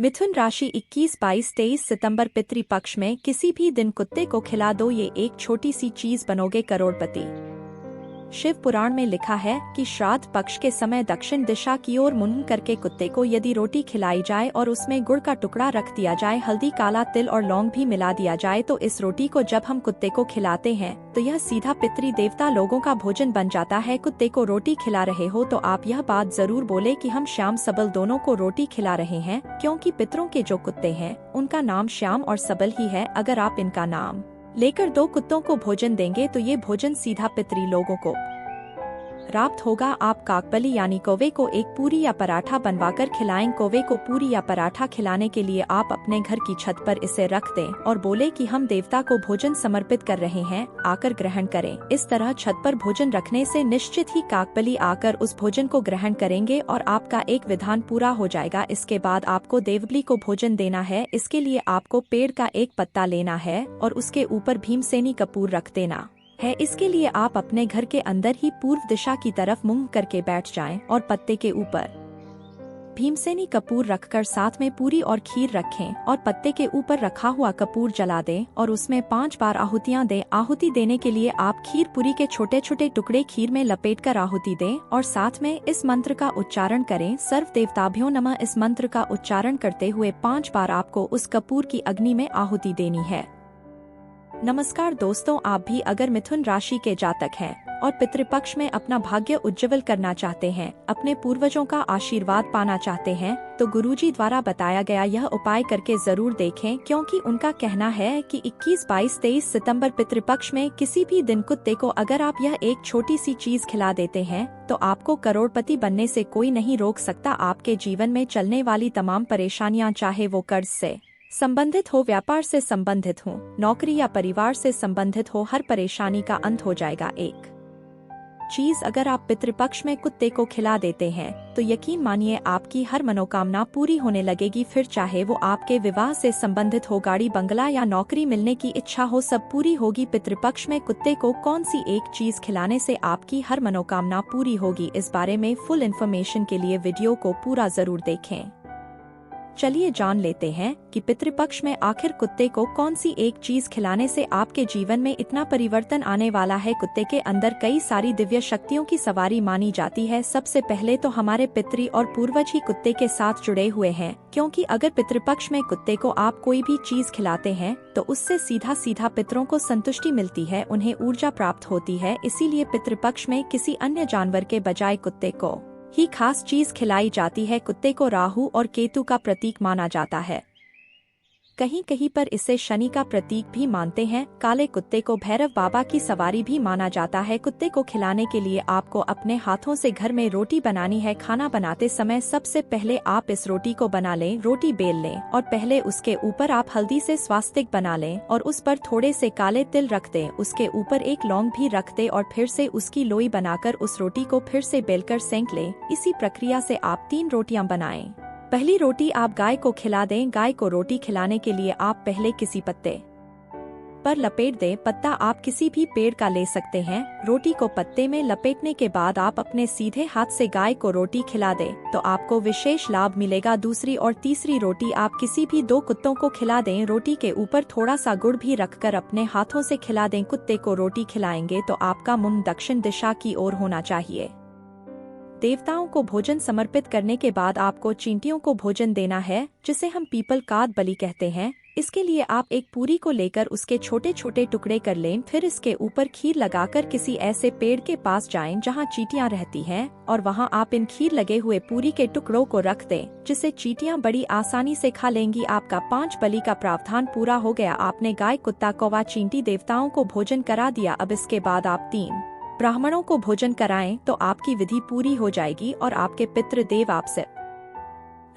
मिथुन राशि 21, 22, 23 सितंबर पितृपक्ष में किसी भी दिन कुत्ते को खिला दो, ये एक छोटी सी चीज बनोगे करोड़पति। शिव पुराण में लिखा है कि श्राद्ध पक्ष के समय दक्षिण दिशा की ओर मुंह करके कुत्ते को यदि रोटी खिलाई जाए और उसमें गुड़ का टुकड़ा रख दिया जाए, हल्दी, काला तिल और लौंग भी मिला दिया जाए, तो इस रोटी को जब हम कुत्ते को खिलाते हैं तो यह सीधा पितृ देवता लोगों का भोजन बन जाता है। कुत्ते को रोटी खिला रहे हो तो आप यह बात जरूर बोले कि हम श्याम सबल दोनों को रोटी खिला रहे हैं, क्योंकि पितरों के जो कुत्ते हैं उनका नाम श्याम और सबल ही है। अगर आप इनका नाम लेकर दो कुत्तों को भोजन देंगे तो ये भोजन सीधा पितरी लोगों को प्राप्त होगा। आप काकबली यानी कौवे को एक पूरी या पराठा बनवाकर खिलाएं। कौवे को पूरी या पराठा खिलाने के लिए आप अपने घर की छत पर इसे रख दें और बोले कि हम देवता को भोजन समर्पित कर रहे हैं, आकर ग्रहण करें। इस तरह छत पर भोजन रखने से निश्चित ही काकबली आकर उस भोजन को ग्रहण करेंगे और आपका एक विधान पूरा हो जाएगा। इसके बाद आपको देवबली को भोजन देना है। इसके लिए आपको पेड़ का एक पत्ता लेना है और उसके ऊपर भीमसेनी कपूर रख देना है। इसके लिए आप अपने घर के अंदर ही पूर्व दिशा की तरफ मुंह करके बैठ जाएं और पत्ते के ऊपर भीमसेनी कपूर रखकर साथ में पूरी और खीर रखें और पत्ते के ऊपर रखा हुआ कपूर जला दें और उसमें 5 बार आहुतियां दें। आहुति देने के लिए आप खीर पूरी के छोटे छोटे टुकड़े खीर में लपेटकर आहुति दें और साथ में इस मंत्र का उच्चारण करें, सर्व देवताभ्यो नमः। इस मंत्र का उच्चारण करते हुए 5 बार आपको उस कपूर की अग्नि में आहुति देनी है। नमस्कार दोस्तों, आप भी अगर मिथुन राशि के जातक हैं और पितृपक्ष में अपना भाग्य उज्जवल करना चाहते हैं, अपने पूर्वजों का आशीर्वाद पाना चाहते हैं, तो गुरुजी द्वारा बताया गया यह उपाय करके जरूर देखें, क्योंकि उनका कहना है कि 21, 22, 23 सितंबर पितृपक्ष में किसी भी दिन कुत्ते को अगर आप यह एक छोटी सी चीज खिला देते हैं तो आपको करोड़पति बनने से कोई नहीं रोक सकता। आपके जीवन में चलने वाली तमाम परेशानियां, चाहे वो कर्ज से संबंधित हो, व्यापार से संबंधित हो, नौकरी या परिवार से संबंधित हो, हर परेशानी का अंत हो जाएगा। एक चीज अगर आप पितृपक्ष में कुत्ते को खिला देते हैं तो यकीन मानिए आपकी हर मनोकामना पूरी होने लगेगी। फिर चाहे वो आपके विवाह से संबंधित हो, गाड़ी बंगला या नौकरी मिलने की इच्छा हो, सब पूरी होगी। पितृपक्ष में कुत्ते को कौन सी एक चीज खिलाने से आपकी हर मनोकामना पूरी होगी, इस बारे में फुल इन्फॉर्मेशन के लिए वीडियो को पूरा जरूर देखें। चलिए जान लेते हैं कि पितृपक्ष में आखिर कुत्ते को कौन सी एक चीज खिलाने से आपके जीवन में इतना परिवर्तन आने वाला है। कुत्ते के अंदर कई सारी दिव्य शक्तियों की सवारी मानी जाती है। सबसे पहले तो हमारे पितृ और पूर्वज ही कुत्ते के साथ जुड़े हुए हैं, क्योंकि अगर पितृपक्ष में कुत्ते को आप कोई भी चीज खिलाते हैं तो उससे सीधा सीधा पितरों को संतुष्टि मिलती है, उन्हें ऊर्जा प्राप्त होती है। इसीलिए पितृपक्ष में किसी अन्य जानवर के बजाय कुत्ते को ही खास चीज खिलाई जाती है। कुत्ते को राहु और केतु का प्रतीक माना जाता है, कहीं कहीं पर इसे शनि का प्रतीक भी मानते हैं। काले कुत्ते को भैरव बाबा की सवारी भी माना जाता है। कुत्ते को खिलाने के लिए आपको अपने हाथों से घर में रोटी बनानी है। खाना बनाते समय सबसे पहले आप इस रोटी को बना लें, रोटी बेल लें और पहले उसके ऊपर आप हल्दी से स्वास्तिक बना लें और उस पर थोड़े से काले तिल रख दें, उसके ऊपर एक लौंग भी रख दें और फिर से उसकी लोई बनाकर उस रोटी को फिर से बेलकर सेंक लें। इसी प्रक्रिया से आप 3 रोटियां बनाएं। पहली रोटी आप गाय को खिला दें। गाय को रोटी खिलाने के लिए आप पहले किसी पत्ते पर लपेट दें। पत्ता आप किसी भी पेड़ का ले सकते हैं। रोटी को पत्ते में लपेटने के बाद आप अपने सीधे हाथ से गाय को रोटी खिला दें तो आपको विशेष लाभ मिलेगा। दूसरी और तीसरी रोटी आप किसी भी 2 कुत्तों को खिला दें। रोटी के ऊपर थोड़ा सा गुड़ भी रखकर अपने हाथों से खिला दें। कुत्ते को रोटी खिलाएंगे तो आपका मुंह दक्षिण दिशा की ओर होना चाहिए। देवताओं को भोजन समर्पित करने के बाद आपको चींटियों को भोजन देना है, जिसे हम पीपल काद बलि कहते हैं। इसके लिए आप एक पूरी को लेकर उसके छोटे छोटे टुकड़े कर लें, फिर इसके ऊपर खीर लगाकर किसी ऐसे पेड़ के पास जाएं जहां चींटियां रहती हैं और वहां आप इन खीर लगे हुए पूरी के टुकड़ों को रख दें, जिसे चींटियां बड़ी आसानी से खा लेंगी। आपका 5 बलि का प्रावधान पूरा हो गया। आपने गाय, कुत्ता, कौवा, चींटी देवताओं को भोजन करा दिया। अब इसके बाद आप 3 ब्राह्मणों को भोजन कराएं तो आपकी विधि पूरी हो जाएगी और आपके पितृदेव आपसे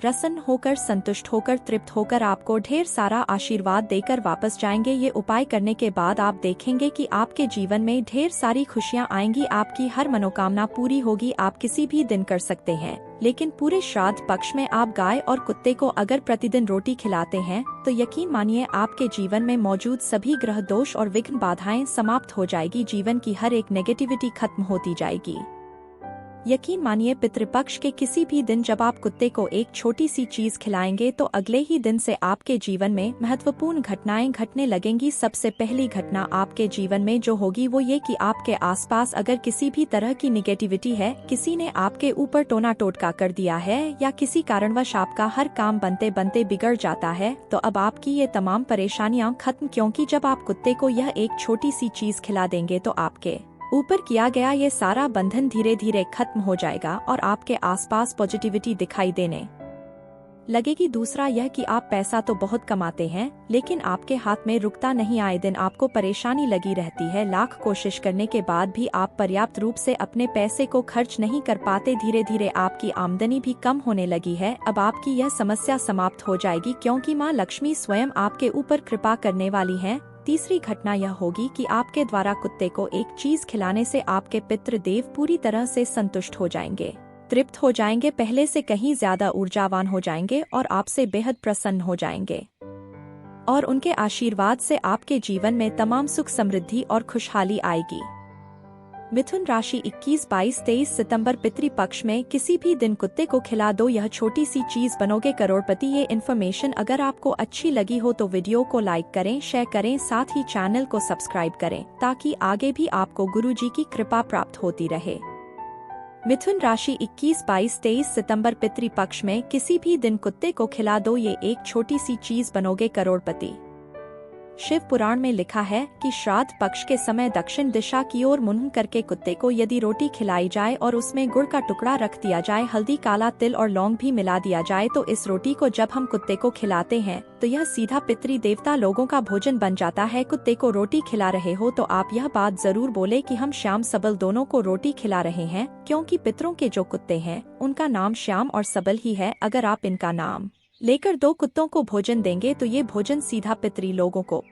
प्रसन्न होकर, संतुष्ट होकर, तृप्त होकर आपको ढेर सारा आशीर्वाद देकर वापस जाएंगे। ये उपाय करने के बाद आप देखेंगे कि आपके जीवन में ढेर सारी खुशियां आएंगी, आपकी हर मनोकामना पूरी होगी। आप किसी भी दिन कर सकते हैं, लेकिन पूरे श्राद्ध पक्ष में आप गाय और कुत्ते को अगर प्रतिदिन रोटी खिलाते हैं तो यकीन मानिए आपके जीवन में मौजूद सभी ग्रह दोष और विघ्न बाधाएं समाप्त हो जाएगी। जीवन की हर एक नेगेटिविटी खत्म होती जाएगी। यकीन मानिए पितृपक्ष के किसी भी दिन जब आप कुत्ते को एक छोटी सी चीज खिलाएंगे तो अगले ही दिन से आपके जीवन में महत्वपूर्ण घटनाएं घटने लगेंगी। सबसे पहली घटना आपके जीवन में जो होगी वो ये कि आपके आसपास अगर किसी भी तरह की निगेटिविटी है, किसी ने आपके ऊपर टोना टोटका कर दिया है या किसी कारणवश आपका हर काम बनते बनते बिगड़ जाता है, तो अब आपकी ये तमाम परेशानियां खत्म, क्योंकि जब आप कुत्ते को यह एक छोटी सी चीज खिला देंगे तो आपके ऊपर किया गया ये सारा बंधन धीरे धीरे खत्म हो जाएगा और आपके आसपास पॉजिटिविटी दिखाई देने लगेगी। दूसरा यह कि आप पैसा तो बहुत कमाते हैं लेकिन आपके हाथ में रुकता नहीं, आए दिन आपको परेशानी लगी रहती है। लाख कोशिश करने के बाद भी आप पर्याप्त रूप से अपने पैसे को खर्च नहीं कर पाते। धीरे धीरे आपकी आमदनी भी कम होने लगी है। अब आपकी यह समस्या समाप्त हो जाएगी क्योंकि माँ लक्ष्मी स्वयं आपके ऊपर कृपा करने वाली है। तीसरी घटना यह होगी कि आपके द्वारा कुत्ते को एक चीज खिलाने से आपके पितृदेव पूरी तरह से संतुष्ट हो जाएंगे, तृप्त हो जाएंगे, पहले से कहीं ज्यादा ऊर्जावान हो जाएंगे और आपसे बेहद प्रसन्न हो जाएंगे। और उनके आशीर्वाद से आपके जीवन में तमाम सुख समृद्धि और खुशहाली आएगी। मिथुन राशि 21, 22, 23 सितंबर पितृपक्ष में किसी भी दिन कुत्ते को खिला दो यह छोटी सी चीज, बनोगे करोड़पति। ये इन्फॉर्मेशन अगर आपको अच्छी लगी हो तो वीडियो को लाइक करें, शेयर करें, साथ ही चैनल को सब्सक्राइब करें ताकि आगे भी आपको गुरुजी की कृपा प्राप्त होती रहे। मिथुन राशि 21, 22, 23 सितंबर पितृपक्ष में किसी भी दिन कुत्ते को खिला दो ये एक छोटी सी चीज, बनोगे करोड़पति। शिव पुराण में लिखा है कि श्राद्ध पक्ष के समय दक्षिण दिशा की ओर मुंह करके कुत्ते को यदि रोटी खिलाई जाए और उसमें गुड़ का टुकड़ा रख दिया जाए, हल्दी, काला तिल और लौंग भी मिला दिया जाए, तो इस रोटी को जब हम कुत्ते को खिलाते हैं तो यह सीधा पितृ देवता लोगों का भोजन बन जाता है। कुत्ते को रोटी खिला रहे हो तो आप यह बात जरूर बोले कि हम श्याम सबल दोनों को रोटी खिला रहे हैं, क्योंकि पितरों के जो कुत्ते हैं उनका नाम श्याम और सबल ही है। अगर आप इनका नाम लेकर दो कुत्तों को भोजन देंगे तो ये भोजन सीधा पितरी लोगों को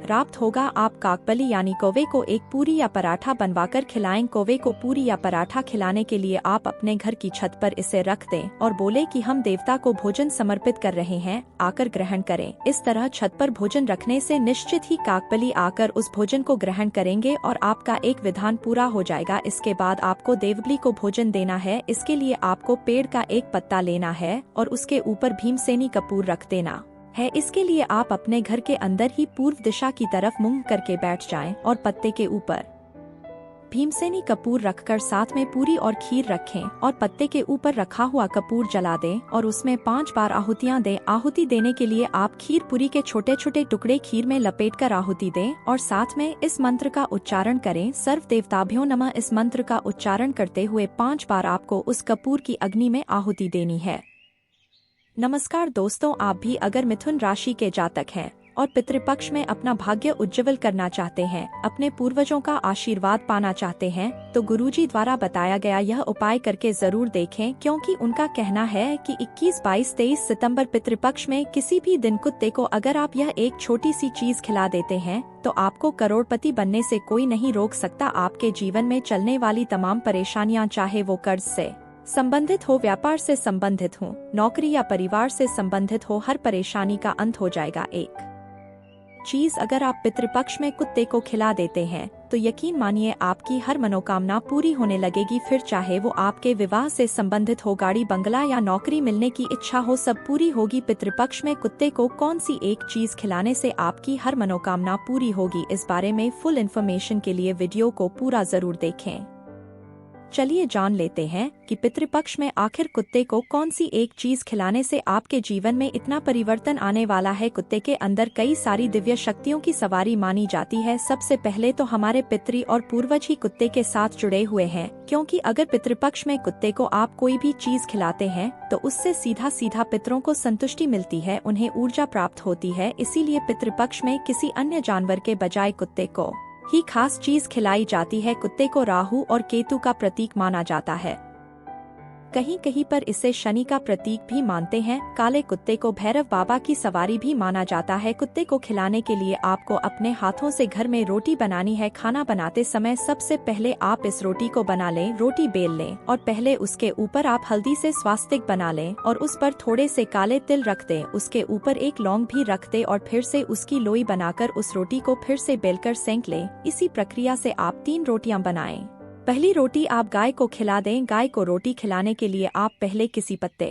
प्राप्त होगा। आप काकबली यानी कौवे को एक पूरी या पराठा बनवाकर खिलाएं। कौवे को पूरी या पराठा खिलाने के लिए आप अपने घर की छत पर इसे रख दें और बोले कि हम देवता को भोजन समर्पित कर रहे हैं, आकर ग्रहण करें। इस तरह छत पर भोजन रखने से निश्चित ही काकबली आकर उस भोजन को ग्रहण करेंगे और आपका एक विधान पूरा हो जाएगा। इसके बाद आपको देवबली को भोजन देना है। इसके लिए आपको पेड़ का एक पत्ता लेना है और उसके ऊपर भीमसेनी कपूर रख देना है। इसके लिए आप अपने घर के अंदर ही पूर्व दिशा की तरफ मुंह करके बैठ जाएं और पत्ते के ऊपर भीमसेनी कपूर रखकर साथ में पूरी और खीर रखें और पत्ते के ऊपर रखा हुआ कपूर जला दें और उसमें 5 बार आहुतियां दें। आहुति देने के लिए आप खीर पूरी के छोटे छोटे टुकड़े खीर में लपेटकर आहुति दें और साथ में इस मंत्र का उच्चारण करें, सर्व देवताभ्यो नमः। इस मंत्र का उच्चारण करते हुए 5 बार आपको उस कपूर की अग्नि में आहुति देनी है। नमस्कार दोस्तों, आप भी अगर मिथुन राशि के जातक हैं और पितृपक्ष में अपना भाग्य उज्जवल करना चाहते हैं, अपने पूर्वजों का आशीर्वाद पाना चाहते हैं, तो गुरुजी द्वारा बताया गया यह उपाय करके जरूर देखें, क्योंकि उनका कहना है कि 21, 22, 23 सितंबर पितृपक्ष में किसी भी दिन कुत्ते को अगर आप यह एक छोटी सी चीज खिला देते हैं तो आपको करोड़पति बनने से कोई नहीं रोक सकता। आपके जीवन में चलने वाली तमाम परेशानियां, चाहे वो कर्ज से संबंधित हो, व्यापार से संबंधित हो, नौकरी या परिवार से संबंधित हो, हर परेशानी का अंत हो जाएगा। एक चीज अगर आप पितृपक्ष में कुत्ते को खिला देते हैं तो यकीन मानिए आपकी हर मनोकामना पूरी होने लगेगी। फिर चाहे वो आपके विवाह से संबंधित हो, गाड़ी बंगला या नौकरी मिलने की इच्छा हो, सब पूरी होगी। पितृपक्ष में कुत्ते को कौन सी एक चीज खिलाने से आपकी हर मनोकामना पूरी होगी, इस बारे में फुल इन्फॉर्मेशन के लिए वीडियो को पूरा जरूर देखें। चलिए जान लेते हैं कि पितृपक्ष में आखिर कुत्ते को कौन सी एक चीज खिलाने से आपके जीवन में इतना परिवर्तन आने वाला है। कुत्ते के अंदर कई सारी दिव्य शक्तियों की सवारी मानी जाती है। सबसे पहले तो हमारे पितृ और पूर्वज ही कुत्ते के साथ जुड़े हुए हैं, क्योंकि अगर पितृपक्ष में कुत्ते को आप कोई भी चीज खिलाते हैं तो उससे सीधा सीधा पितरों को संतुष्टि मिलती है, उन्हें ऊर्जा प्राप्त होती है। इसीलिए पितृपक्ष में किसी अन्य जानवर के बजाय कुत्ते को ही खास चीज खिलाई जाती है। कुत्ते को राहु और केतु का प्रतीक माना जाता है, कहीं कहीं पर इसे शनि का प्रतीक भी मानते हैं। काले कुत्ते को भैरव बाबा की सवारी भी माना जाता है। कुत्ते को खिलाने के लिए आपको अपने हाथों से घर में रोटी बनानी है। खाना बनाते समय सबसे पहले आप इस रोटी को बना लें, रोटी बेल लें और पहले उसके ऊपर आप हल्दी से स्वास्तिक बना लें और उस पर थोड़े से काले तिल रख दें, उसके ऊपर एक लौंग भी रख दें और फिर से उसकी लोई बनाकर उस रोटी को फिर से बेलकर सेंक लें। इसी प्रक्रिया से आप 3 रोटियां बनाएं। पहली रोटी आप गाय को खिला दें। गाय को रोटी खिलाने के लिए आप पहले किसी पत्ते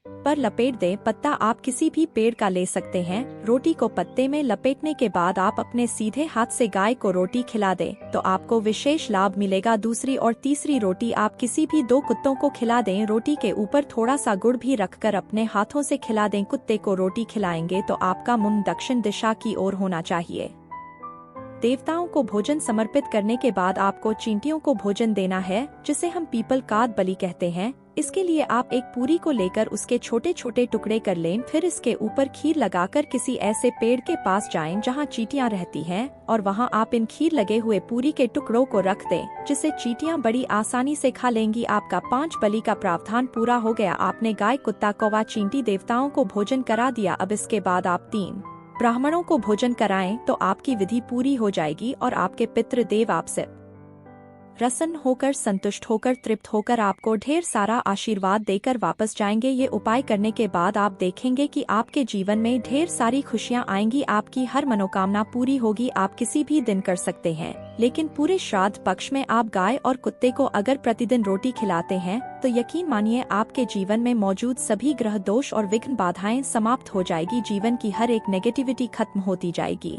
पर लपेट दें। पत्ता आप किसी भी पेड़ का ले सकते हैं। रोटी को पत्ते में लपेटने के बाद आप अपने सीधे हाथ से गाय को रोटी खिला दें तो आपको विशेष लाभ मिलेगा। दूसरी और तीसरी रोटी आप किसी भी 2 कुत्तों को खिला दें। रोटी के ऊपर थोड़ा सा गुड़ भी रखकर अपने हाथों से खिला दें। कुत्ते को रोटी खिलाएंगे तो आपका मुंह दक्षिण दिशा की ओर होना चाहिए। देवताओं को भोजन समर्पित करने के बाद आपको चींटियों को भोजन देना है, जिसे हम पीपल काद बलि कहते हैं। इसके लिए आप एक पूरी को लेकर उसके छोटे छोटे टुकड़े कर लें। फिर इसके ऊपर खीर लगाकर किसी ऐसे पेड़ के पास जाएं जहां चींटियां रहती हैं और वहां आप इन खीर लगे हुए पूरी के टुकड़ों को रख दें, जिसे चींटियां बड़ी आसानी से खा लेंगी। आपका 5 बलि का प्रावधान पूरा हो गया। आपने गाय, कुत्ता, कौवा, चींटी देवताओं को भोजन करा दिया। अब इसके बाद आप 3 ब्राह्मणों को भोजन कराएं तो आपकी विधि पूरी हो जाएगी और आपके पितृ देव आपसे प्रसन्न होकर, संतुष्ट होकर, तृप्त होकर आपको ढेर सारा आशीर्वाद देकर वापस जाएंगे। ये उपाय करने के बाद आप देखेंगे कि आपके जीवन में ढेर सारी खुशियां आएंगी। आपकी हर मनोकामना पूरी होगी। आप किसी भी दिन कर सकते हैं, लेकिन पूरे श्राद्ध पक्ष में आप गाय और कुत्ते को अगर प्रतिदिन रोटी खिलाते हैं तो यकीन मानिए आपके जीवन में मौजूद सभी ग्रह दोष और विघ्न बाधाएं समाप्त हो जाएगी। जीवन की हर एक नेगेटिविटी खत्म होती जाएगी।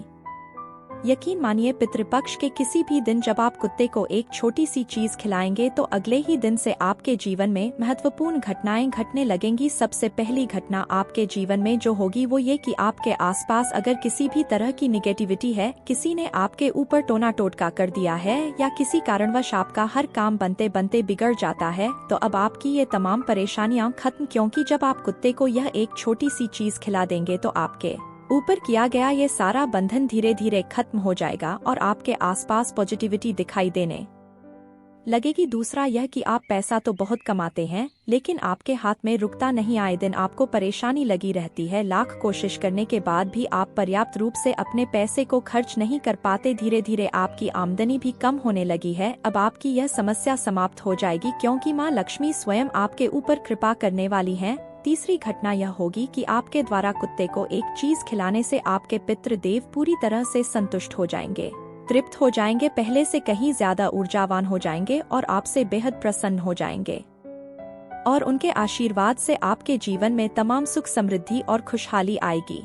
यकीन मानिए पितृपक्ष के किसी भी दिन जब आप कुत्ते को एक छोटी सी चीज खिलाएंगे तो अगले ही दिन से आपके जीवन में महत्वपूर्ण घटनाएं घटने लगेंगी। सबसे पहली घटना आपके जीवन में जो होगी वो ये कि आपके आसपास अगर किसी भी तरह की निगेटिविटी है, किसी ने आपके ऊपर टोना टोटका कर दिया है या किसी कारणवश आपका हर काम बनते बनते बिगड़ जाता है, तो अब आपकी ये तमाम परेशानियां खत्म, क्योंकि जब आप कुत्ते को यह एक छोटी सी चीज खिला देंगे तो आपके ऊपर किया गया ये सारा बंधन धीरे धीरे खत्म हो जाएगा और आपके आसपास पॉजिटिविटी दिखाई देने लगेगी। दूसरा यह कि आप पैसा तो बहुत कमाते हैं, लेकिन आपके हाथ में रुकता नहीं। आए दिन आपको परेशानी लगी रहती है। लाख कोशिश करने के बाद भी आप पर्याप्त रूप से अपने पैसे को खर्च नहीं कर पाते। धीरे धीरे आपकी आमदनी भी कम होने लगी है। अब आपकी यह समस्या समाप्त हो जाएगी, क्योंकि माँ लक्ष्मी स्वयं आपके ऊपर कृपा करने वाली हैं। तीसरी घटना यह होगी कि आपके द्वारा कुत्ते को एक चीज खिलाने से आपके पितृ देव पूरी तरह से संतुष्ट हो जाएंगे, तृप्त हो जाएंगे, पहले से कहीं ज्यादा ऊर्जावान हो जाएंगे और आपसे बेहद प्रसन्न हो जाएंगे। और उनके आशीर्वाद से आपके जीवन में तमाम सुख, समृद्धि और खुशहाली आएगी।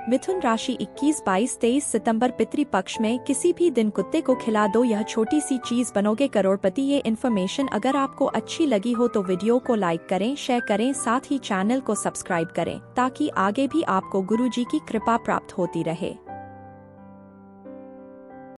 मिथुन राशि 21, 22, 23 सितंबर पितृपक्ष में किसी भी दिन कुत्ते को खिला दो यह छोटी सी चीज, बनोगे करोड़पति। ये इन्फॉर्मेशन अगर आपको अच्छी लगी हो तो वीडियो को लाइक करें, शेयर करें, साथ ही चैनल को सब्सक्राइब करें ताकि आगे भी आपको गुरुजी की कृपा प्राप्त होती रहे।